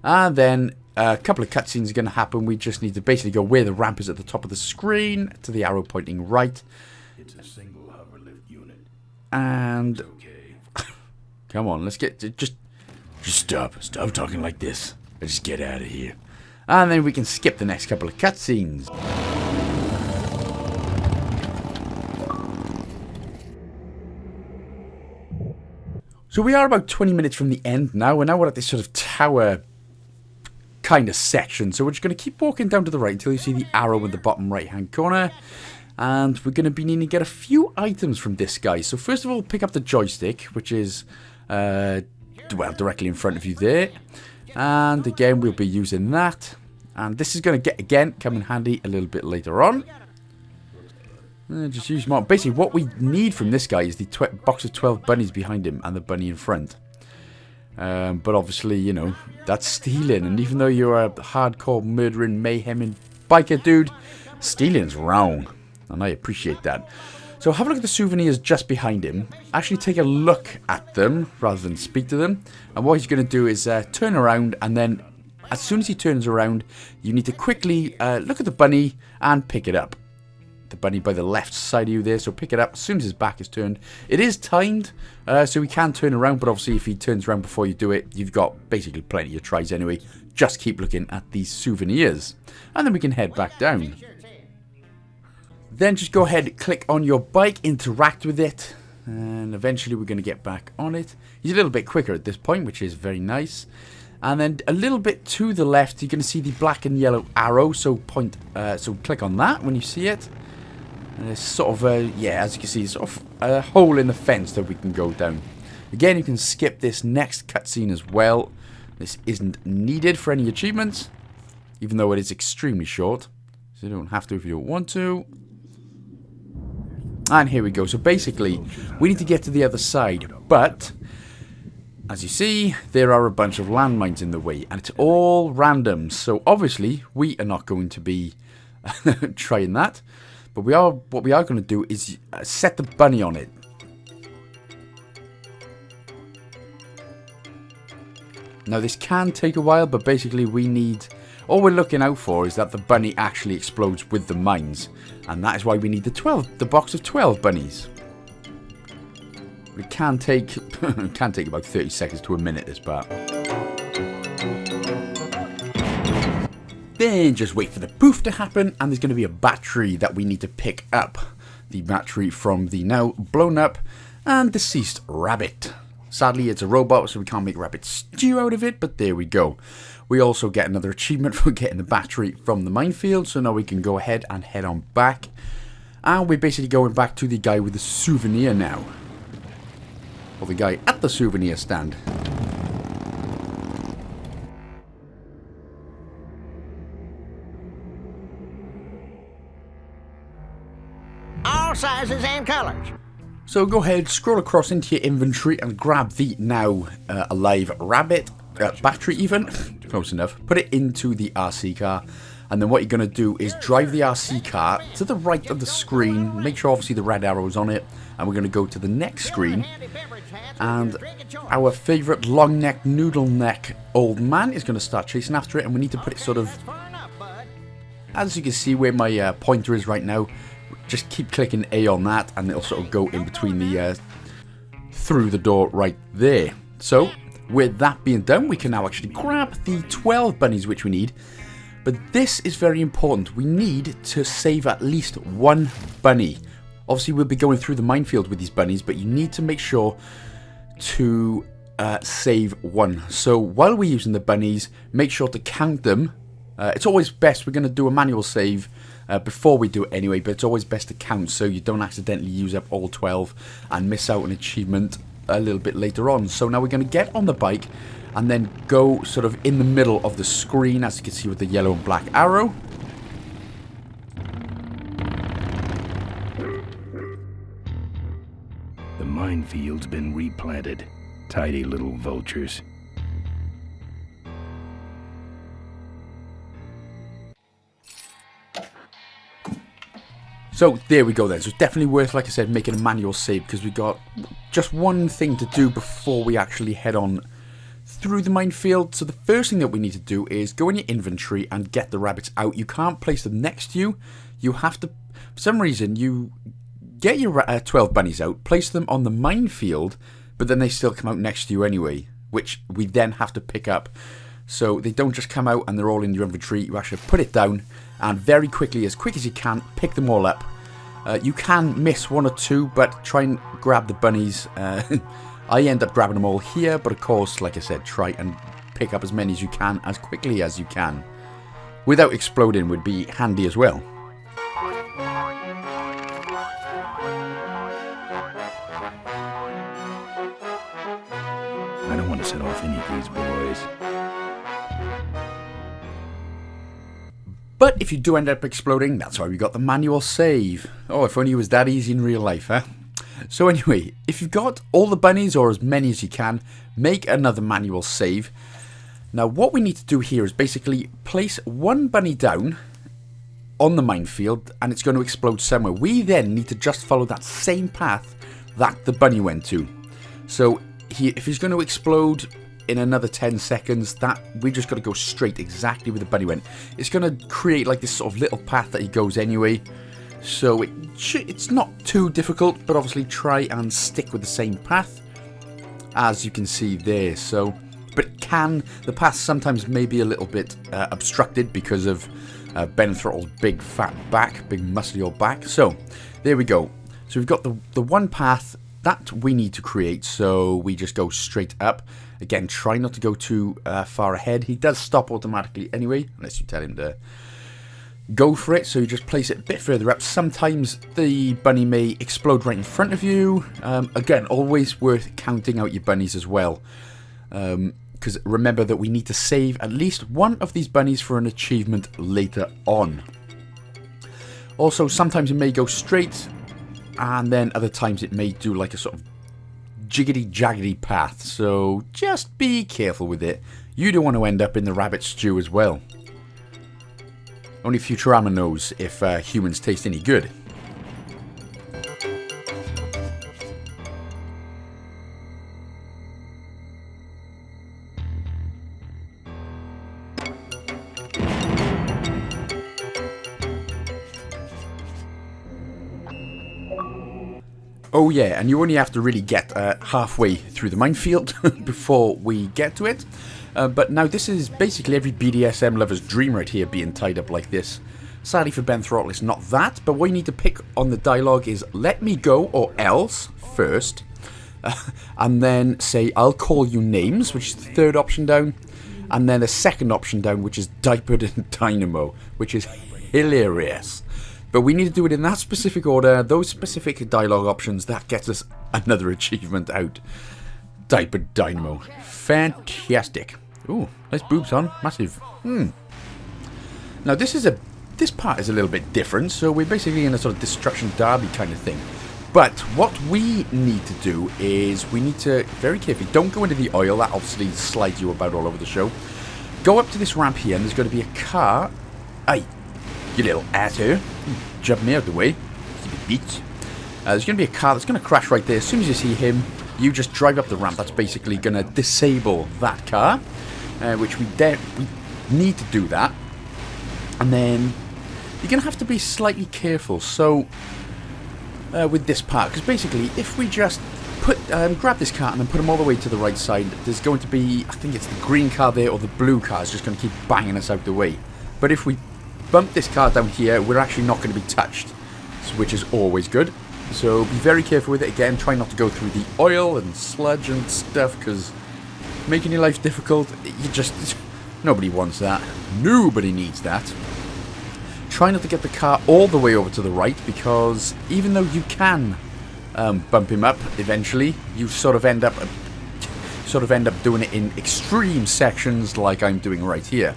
And then a couple of cutscenes are going to happen. We just need to basically go where the ramp is at the top of the screen to the arrow pointing right. It's a single hover lift unit. And Okay. come on, let's get just stop talking like this. Let's just get out of here. And then we can skip the next couple of cutscenes. So we are about 20 minutes from the end now. We're now at this sort of tower kind of section. So we're just going to keep walking down to the right until you see the arrow in the bottom right hand corner. And we're going to be needing to get a few items from this guy. So first of all, pick up the joystick, which is, well, directly in front of you there. And again, we'll be using that. And this is going to, come in handy a little bit later on. Just use more. Basically, what we need from this guy is the box of 12 bunnies behind him and the bunny in front. But obviously, you know, that's stealing. And even though you're a hardcore murdering, mayhem biker dude, stealing's wrong. And I appreciate that. So have a look at the souvenirs just behind him. Actually take a look at them rather than speak to them. And what he's going to do is turn around, and then as soon as he turns around, you need to quickly look at the bunny and pick it up. The bunny by the left side of you there, so pick it up as soon as his back is turned. It is timed, so he can turn around, but obviously if he turns around before you do it, you've got basically plenty of tries anyway. Just keep looking at these souvenirs, and then we can head back down. Then just go ahead, click on your bike, interact with it, And eventually we're going to get back on it. He's a little bit quicker at this point, which is very nice. And then a little bit to the left, you're going to see the black and yellow arrow. So click on that when you see it. And there's sort of yeah, as you can see, sort of a hole in the fence that we can go down. Again, you can skip this next cutscene as well. This isn't needed for any achievements, even though it is extremely short. So you don't have to if you don't want to. And here we go. So basically, we need to get to the other side. But, as you see, there are a bunch of landmines in the way. And it's all random. So obviously, we are not going to be trying that. But what we are going to do is set the bunny on it. Now this can take a while, but basically we need... All we're looking out for is that the bunny actually explodes with the mines. And that is why we need the box of 12 bunnies. It can take about 30 seconds to a minute, this part. Then just wait for the poof to happen, and there's going to be a battery that we need to pick up. The battery from the now blown up and deceased rabbit. Sadly, it's a robot, so we can't make rabbit stew out of it, but there we go. We also get another achievement for getting the battery from the minefield, so now we can go ahead and head on back. And we're basically going back to the guy with the souvenir now. Or the guy at the souvenir stand. All sizes and colors. So go ahead, scroll across into your inventory and grab the now alive rabbit, battery even, close enough. Put it into the RC car, and then what you're going to do is drive the RC car to the right of the screen. Make sure obviously the red arrow is on it, and we're going to go to the next screen. And our favourite long neck, noodle neck old man is going to start chasing after it, and we need to put it sort of, as you can see where my pointer is right now. Just keep clicking A on that, and it'll sort of go in between the through the door right there. So with that being done, we can now actually grab the 12 bunnies which we need. But this is very important. We need to save at least one bunny. Obviously we'll be going through the minefield with these bunnies, but you need to make sure to save one. So while we're using the bunnies, make sure to count them. It's always best, we're going to do a manual save before we do it anyway, but it's always best to count so you don't accidentally use up all 12 and miss out an achievement a little bit later on. So now we're going to get on the bike and then go sort of in the middle of the screen, as you can see with the yellow and black arrow. The minefield's been replanted. Tidy little vultures. So there we go then. So it's definitely worth, like I said, making a manual save, because we've got just one thing to do before we actually head on through the minefield. So the first thing that we need to do is go in your inventory and get the rabbits out. You can't place them next to you. You have to, for some reason, you get your 12 bunnies out, place them on the minefield, but then they still come out next to you anyway, which we then have to pick up. So they don't just come out and they're all in your inventory. You actually put it down and very quickly, as quick as you can, pick them all up. You can miss one or two, but try and grab the bunnies. I end up grabbing them all here, but of course, like I said, try and pick up as many as you can, as quickly as you can. Without exploding would be handy as well. I don't want to set off any of these boys. But if you do end up exploding, that's why we got the manual save. Oh, if only it was that easy in real life, huh? So anyway, if you've got all the bunnies, or as many as you can, make another manual save. Now what we need to do here is basically place one bunny down on the minefield, and it's going to explode somewhere. We then need to just follow that same path that the bunny went to. So if he's going to explode in another 10 seconds, that we just got to go straight exactly where the bunny went. It's going to create like this sort of little path that he goes anyway, so it's not too difficult, but obviously try and stick with the same path, as you can see there. So, but the path sometimes may be a little bit obstructed because of Ben Throttle's big fat back, big muscly old back. So there we go. So we've got the one path that we need to create, so we just go straight up. Again, try not to go too far ahead. He does stop automatically anyway, unless you tell him to go for it, so you just place it a bit further up. Sometimes the bunny may explode right in front of you. Again, always worth counting out your bunnies as well. Because remember that we need to save at least one of these bunnies for an achievement later on. Also, sometimes it may go straight, and then other times it may do like a sort of jiggity-jaggedy path. So just be careful with it. You don't want to end up in the rabbit stew as well. Only Futurama knows if humans taste any good. Oh yeah, and you only have to really get halfway through the minefield before we get to it. But now this is basically every BDSM lover's dream right here, being tied up like this. Sadly for Ben Throttle, it's not that, but what you need to pick on the dialogue is let me go or else first. And then say I'll call you names, which is the third option down. And then the second option down, which is diapered and dynamo, which is hilarious. But we need to do it in that specific order, those specific dialogue options. That gets us another achievement out. Diapered Dynamo. Fantastic. Ooh, nice boobs on. Massive. Now this part is a little bit different, so we're basically in a sort of destruction derby kind of thing. But what we need to do is we need to, very carefully, don't go into the oil. That obviously slides you about all over the show. Go up to this ramp here, and there's going to be a car. Aye. You little asshole. Jump me out of the way. Beat. There's going to be a car that's going to crash right there. As soon as you see him, you just drive up the ramp. That's basically going to disable that car. Which we need to do that. And then you're going to have to be slightly careful. So, with this part. Because basically, if we just grab this car and then put them all the way to the right side, there's going to be, I think it's the green car there or the blue car is just going to keep banging us out the way. But if we bump this car down here, we're actually not going to be touched, which is always good. So be very careful with it. Again, try not to go through the oil and sludge and stuff, because making your life difficult, nobody wants that. Nobody needs that. Try not to get the car all the way over to the right, because even though you can bump him up eventually, you sort of end up doing it in extreme sections like I'm doing right here.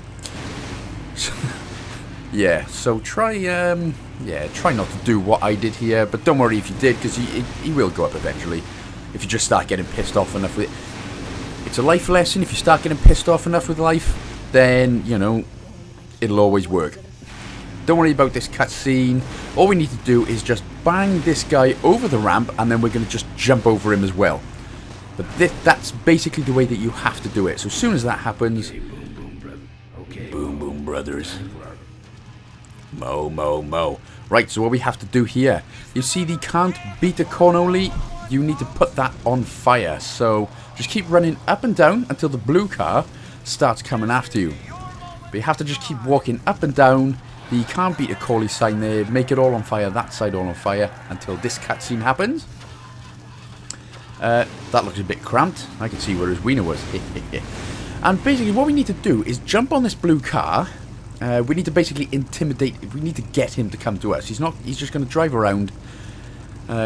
Yeah, so try not to do what I did here, but don't worry if you did, because he will go up eventually, if you just start getting pissed off enough with it. It's a life lesson. If you start getting pissed off enough with life, then, you know, it'll always work. Don't worry about this cutscene. All we need to do is just bang this guy over the ramp, and then we're going to just jump over him as well. But that's basically the way that you have to do it. So as soon as that happens... Boom Boom Brothers. Mo, mo, mo. Right, so what we have to do here, you see the can't beat a corn only, you need to put that on fire. So just keep running up and down until the blue car starts coming after you. But you have to just keep walking up and down the can't beat a Corley sign there, make it all on fire, that side all on fire, until this cutscene happens. That looks a bit cramped. I can see where his wiener was. And basically what we need to do is jump on this blue car. We need to basically intimidate, we need to get him to come to us. He's just going to drive around.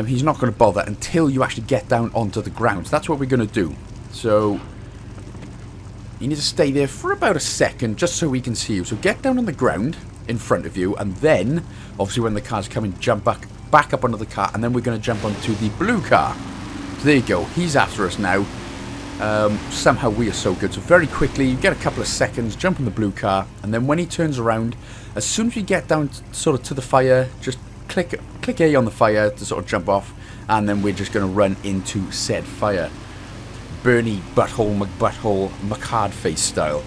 He's not going to bother until you actually get down onto the ground. So that's what we're going to do. So you need to stay there for about a second just so we can see you. So get down on the ground in front of you, and then obviously when the car's coming, jump back up onto the car, and then we're going to jump onto the blue car. So there you go. He's after us now. Somehow we are so good. So very quickly, you get a couple of seconds, jump in the blue car, and then when he turns around, as soon as you get down sort of to the fire, just click A on the fire to sort of jump off, and then we're just going to run into said fire. Bernie Butthole McButthole McHardface style.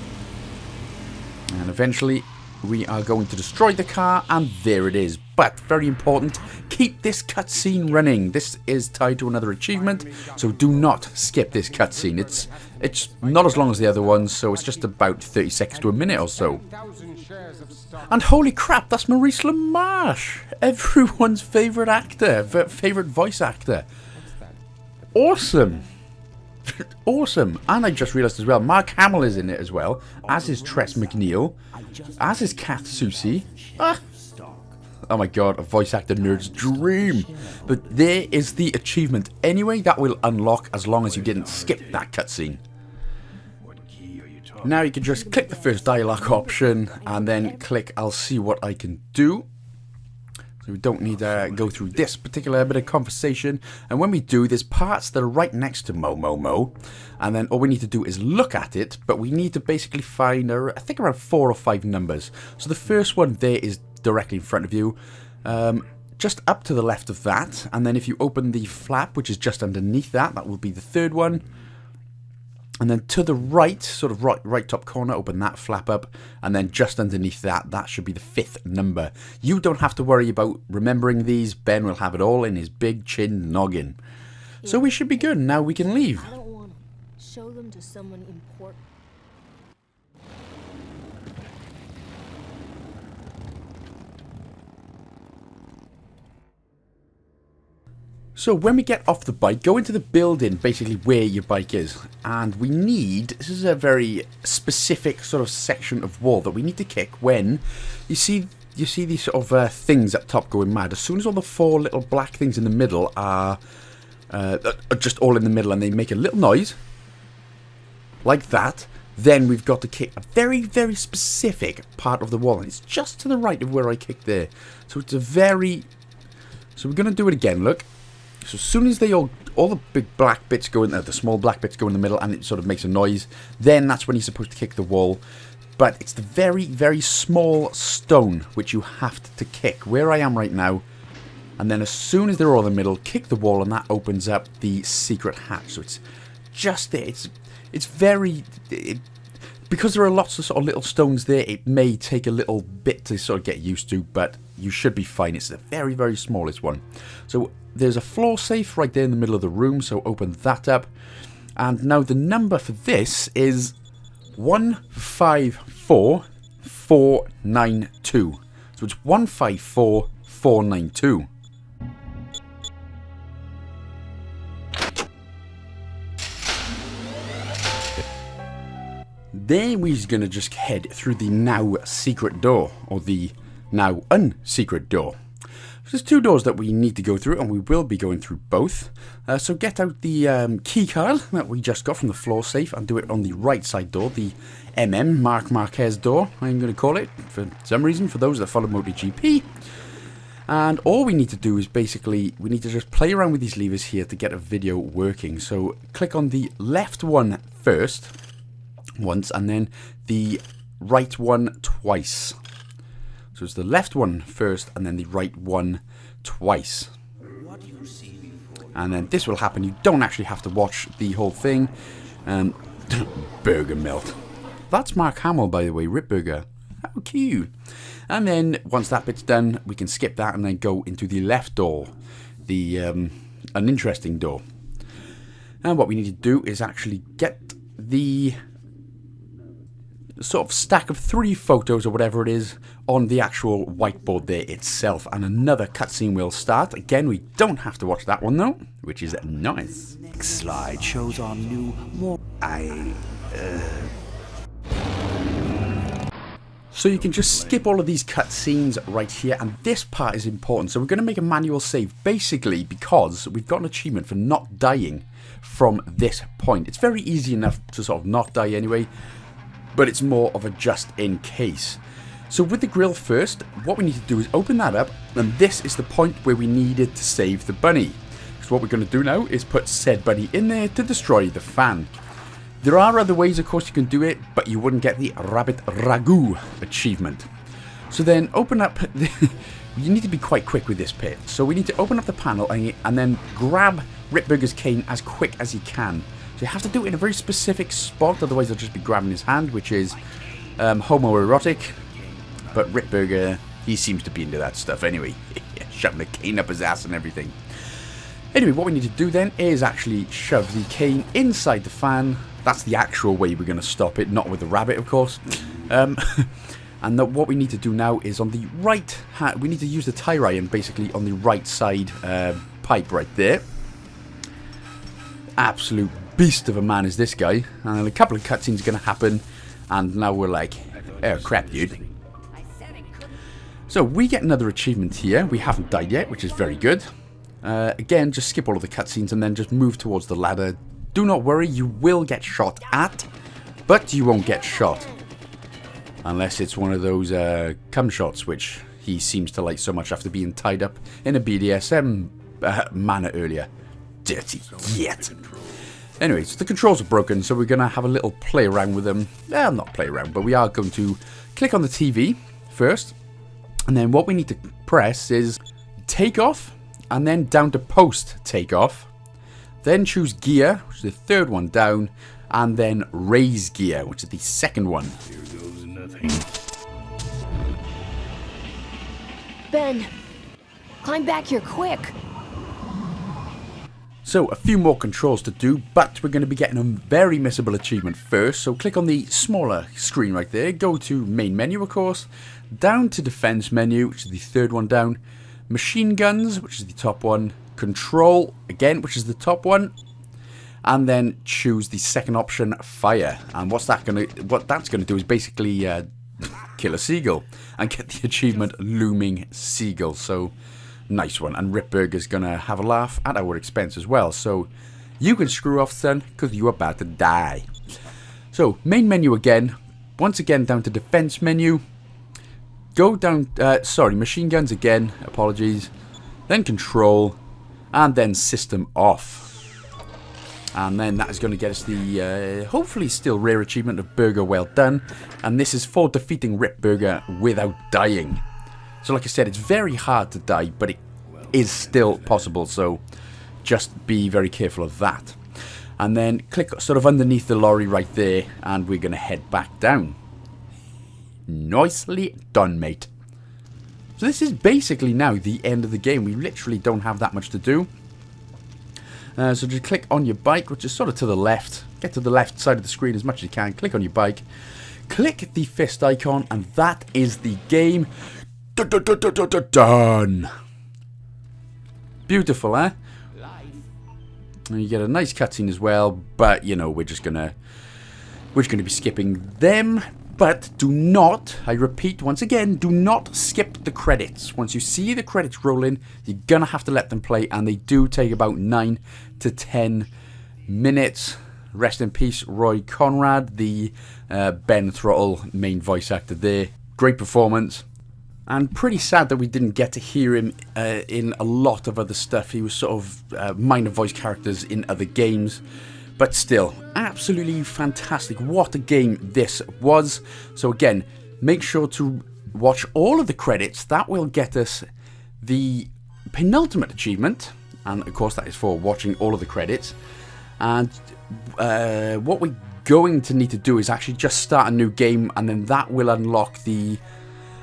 And eventually we are going to destroy the car, and there it is. But very important, keep this cutscene running. This is tied to another achievement, so do not skip this cutscene. It's not as long as the other ones, so it's just about 30 seconds to a minute or so. And holy crap, that's Maurice LaMarche, everyone's favourite actor, favourite voice actor. awesome. Awesome. And I just realised as well, Mark Hamill is in it as well, as is Tress McNeil, as is Kath Soucie. Ah. Oh my god, a voice actor nerd's dream. But there is the achievement anyway that will unlock as long as you didn't skip that cutscene. Now you can just click the first dialogue option and then click I'll see what I can do. So we don't need to go through this particular bit of conversation. And when we do, there's parts that are right next to Mo. And then all we need to do is look at it. But we need to basically find, I think, around 4 or 5 numbers. So the first one there is directly in front of you. Just up to the left of that. And then if you open the flap, which is just underneath that, that will be the third one. And then to the right, sort of right top corner, open that flap up. And then just underneath that, that should be the 5th number. You don't have to worry about remembering these. Ben will have it all in his big chin noggin. So we should be good. Now we can leave. I don't want to show them to someone important. So when we get off the bike, go into the building, basically where your bike is. And we need, this is a very specific sort of section of wall that we need to kick when you see these sort of things at top going mad. As soon as all the 4 little black things in the middle are just all in the middle and they make a little noise, like that, then we've got to kick a very, very specific part of the wall. And it's just to the right of where I kicked there. So it's a very... So we're going to do it again, look. So as soon as they all the big black bits go in there, the small black bits go in the middle and it sort of makes a noise, then that's when you're supposed to kick the wall. But it's the very, very small stone which you have to kick, where I am right now. And then as soon as they're all in the middle, kick the wall and that opens up the secret hatch. So it's just there. It's very... because there are lots of sort of little stones there, it may take a little bit to sort of get used to, but you should be fine. It's the very, very smallest one. So there's a floor safe right there in the middle of the room, so open that up. And now the number for this is 154492. So it's 154492. Then we're going to just head through the now secret door, or the now unsecret door. There's 2 doors that we need to go through, and we will be going through both. So get out the key card that we just got from the floor safe and do it on the right side door, the Marc Marquez door, I'm going to call it, for some reason, for those that follow MotoGP. And all we need to do is basically, we need to just play around with these levers here to get a video working. So click on the left one first, once, and then the right one twice. So it's the left one first and then the right one twice. And then this will happen. You don't actually have to watch the whole thing. Burger melt. That's Mark Hamill, by the way, Rip Burger. How cute. And then once that bit's done, we can skip that and then go into the left door. The uninteresting door. And what we need to do is actually get the sort of stack of 3 photos or whatever it is on the actual whiteboard there itself, and another cutscene will start. Again, we don't have to watch that one though, which is nice. Next slide shows our new, more... So you can just skip all of these cutscenes right here, and this part is important. So we're going to make a manual save, basically because we've got an achievement for not dying from this point. It's very easy enough to sort of not die anyway, but it's more of a just in case. So with the grill first, what we need to do is open that up, and this is the point where we needed to save the bunny. So what we're going to do now is put said bunny in there to destroy the fan. There are other ways, of course, you can do it, but you wouldn't get the rabbit ragu achievement. So then open up, you need to be quite quick with this bit. So we need to open up the panel and then grab Ripburger's cane as quick as you can. So you have to do it in a very specific spot, otherwise they'll just be grabbing his hand, which is homoerotic. But Ripburger, he seems to be into that stuff anyway. Shoving the cane up his ass and everything. Anyway, what we need to do then is actually shove the cane inside the fan. That's the actual way we're going to stop it, not with the rabbit, of course. And what we need to do now is on the right hand, we need to use the tie iron basically on the right side pipe right there. absolute beast of a man is this guy. And a couple of cutscenes are going to happen. And now we're like, oh crap, dude. So we get another achievement here. We haven't died yet, which is very good. Again, just skip all of the cutscenes and then just move towards the ladder. Do not worry, you will get shot at, but you won't get shot. Unless it's one of those cum shots, which he seems to like so much after being tied up in a BDSM manner earlier. Dirty yet. Anyways, the controls are broken, so we're going to have a little play around with them. Well, not play around, but we are going to click on the TV first. And then what we need to press is take off, and then down to post take off. Then choose gear, which is the third one down, and then raise gear, which is the second one. Here goes nothing. Ben, climb back here quick. So, a few more controls to do, but we're going to be getting a very missable achievement first. So, click on the smaller screen right there. Go to main menu, of course. Down to defense menu, which is the third one down. Machine guns, which is the top one. Control, again, which is the top one. And then choose the second option, fire. And what that's going to do is basically kill a seagull and get the achievement looming seagull. So, nice one. And Ripburger's going to have a laugh at our expense as well. So, you can screw off, son, because you're about to die. So, main menu again. Once again, down to defense menu. Go down, machine guns again, apologies. Then control, and then system off. And then that is going to get us the, hopefully still rare achievement of Burger Well Done. And this is for defeating Ripburger without dying. So like I said, it's very hard to die, but it is still possible, so just be very careful of that. And then click sort of underneath the lorry right there, and we're going to head back down. Nicely done, mate. So this is basically now the end of the game. We literally don't have that much to do. So just click on your bike, which is sort of to the left. Get to the left side of the screen as much as you can. Click on your bike. Click the fist icon, and that is the game. Done. Beautiful, eh? And you get a nice cutscene as well, but you know we're going to be skipping them. But do not, I repeat once again, do not skip the credits. Once you see the credits roll in, you're going to have to let them play, and they do take about 9 to 10 minutes. Rest in peace, Roy Conrad, the Ben Throttle main voice actor there. Great performance. And pretty sad that we didn't get to hear him in a lot of other stuff. He was sort of minor voice characters in other games. But still, absolutely fantastic. What a game this was. So again, make sure to watch all of the credits. That will get us the penultimate achievement. And of course that is for watching all of the credits. And what we're going to need to do is actually just start a new game. And then that will unlock the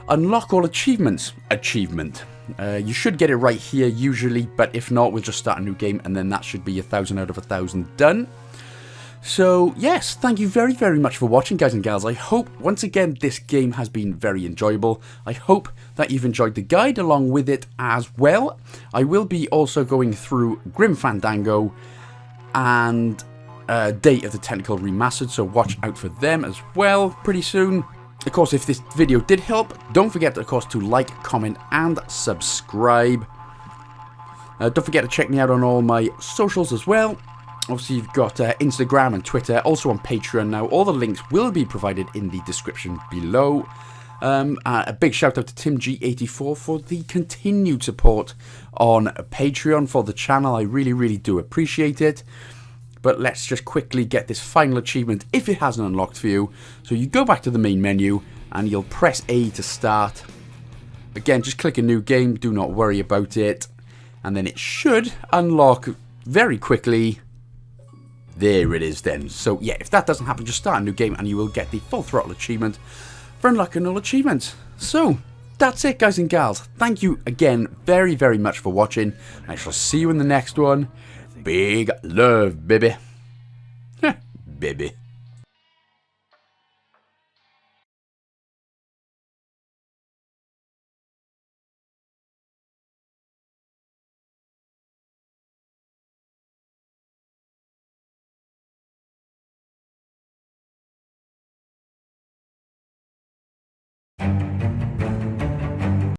Unlock all achievements achievement. You should get it right here usually, but if not, we'll just start a new game, and then that should be 1,000 out of 1,000 done. So yes, thank you very, very much for watching, guys and gals. I hope, once again, this game has been very enjoyable. I hope that you've enjoyed the guide along with it as well. I will be also going through Grim Fandango and Day of the Tentacle Remastered, so watch out for them as well pretty soon. Of course, if this video did help, don't forget, of course, to like, comment, and subscribe. Don't forget to check me out on all my socials as well. Obviously, you've got Instagram and Twitter, also on Patreon now. All the links will be provided in the description below. A big shout out to TimG84 for the continued support on Patreon for the channel. I really, really do appreciate it. But let's just quickly get this final achievement if it hasn't unlocked for you. So you go back to the main menu and you'll press A to start. Again, just click a new game, do not worry about it. And then it should unlock very quickly. There it is then. So yeah, if that doesn't happen, just start a new game and you will get the Full Throttle achievement for unlocking all achievements. So that's it, guys and gals. Thank you again very, very much for watching. I shall see you in the next one. Big love, baby. Baby.